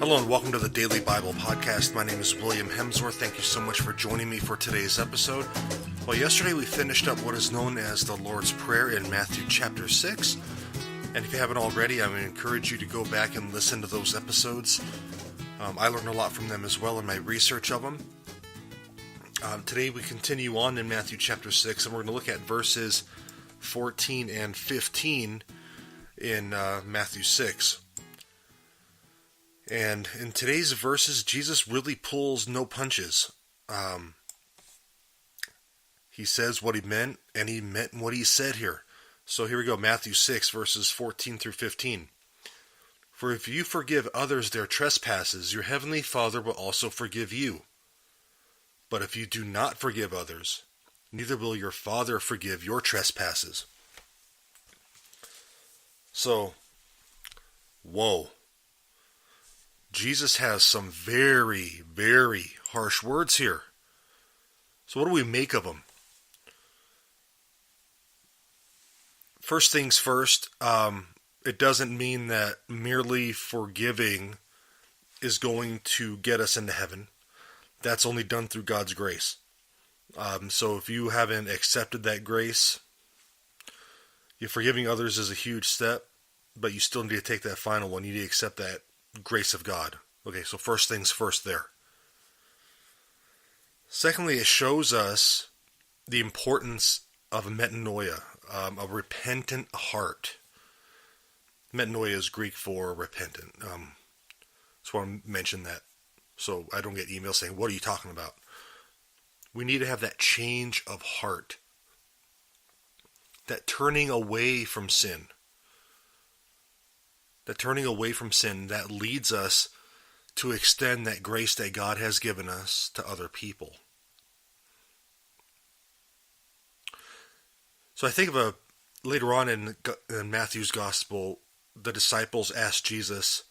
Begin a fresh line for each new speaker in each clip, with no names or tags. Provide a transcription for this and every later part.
Hello and welcome to the Daily Bible Podcast. My name is William Hemsworth. Thank you so much for joining me for today's episode. Well, yesterday we finished up what is known as the Lord's Prayer in Matthew chapter 6. And if you haven't already, I would encourage you to go back and listen to those episodes. I learned a lot from them as well in my research of them. Today we continue on in Matthew chapter 6, and we're going to look at verses 14 and 15 in Matthew 6. And in today's verses, Jesus really pulls no punches. He says what he meant, and he meant what he said here. So here we go, Matthew 6, verses 14 through 15. For if you forgive others their trespasses, your heavenly Father will also forgive you. But if you do not forgive others, neither will your Father forgive your trespasses. So, whoa. Jesus has some very, very harsh words here. So what do we make of them? First things first, it doesn't mean that merely forgiving is going to get us into heaven. That's only done through God's grace. So if you haven't accepted that grace, forgiving others is a huge step, but you still need to take that final one. You need to accept that grace of God. Okay, so first things first there. Secondly, it shows us the importance of metanoia, a repentant heart. Metanoia is Greek for repentant. Just want to mention that so I don't get emails saying, what are you talking about? We need to have that change of heart. That turning away from sin. That turning away from sin that leads us to extend that grace that God has given us to other people. So I think of later on in Matthew's Gospel, the disciples asked Jesus,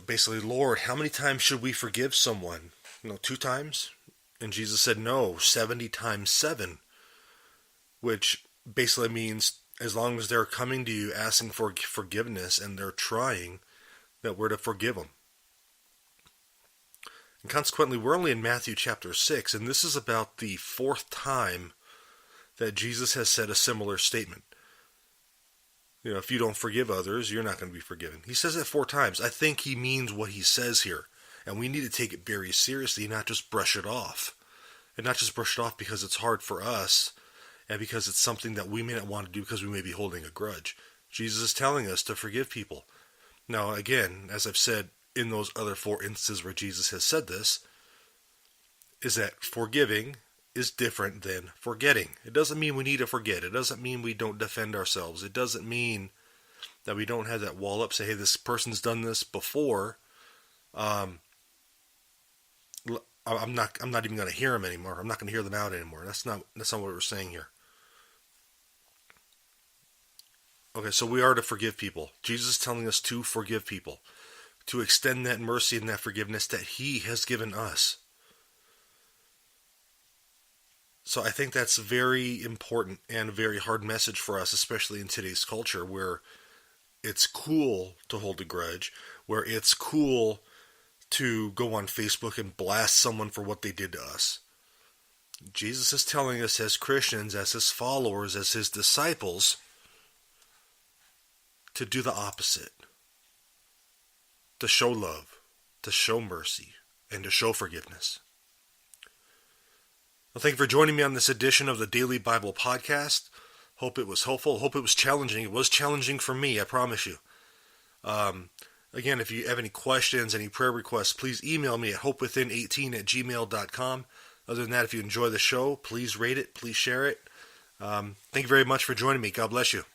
basically, Lord, how many times should we forgive someone? 2 times? And Jesus said, no, 70 times 7, which basically means as long as they're coming to you asking for forgiveness and they're trying, that we're to forgive them. And consequently, we're only in Matthew chapter 6, and this is about the 4th time that Jesus has said a similar statement. If you don't forgive others, you're not going to be forgiven. He says it 4 times. I think he means what he says here, and we need to take it very seriously, not just brush it off. And not just brush it off because it's hard for us, and because it's something that we may not want to do because we may be holding a grudge. Jesus is telling us to forgive people. Now, again, as I've said in those other 4 instances where Jesus has said this, is that forgiving is different than forgetting. It doesn't mean we need to forget. It doesn't mean we don't defend ourselves. It doesn't mean that we don't have that wall up, say, hey, this person's done this before. I'm not even going to hear them anymore. I'm not going to hear them out anymore. That's not what we're saying here. Okay, so we are to forgive people. Jesus is telling us to forgive people, to extend that mercy and that forgiveness that he has given us. So I think that's very important and a very hard message for us, especially in today's culture where it's cool to hold a grudge, where it's cool to go on Facebook and blast someone for what they did to us. Jesus is telling us as Christians, as his followers, as his disciples, to do the opposite. To show love, to show mercy, and to show forgiveness. Well, thank you for joining me on this edition of the Daily Bible Podcast. Hope it was helpful. Hope it was challenging. It was challenging for me, I promise you. Again, if you have any questions, any prayer requests, please email me at hopewithin18@gmail.com. Other than that, if you enjoy the show, please rate it, please share it. Thank you very much for joining me. God bless you.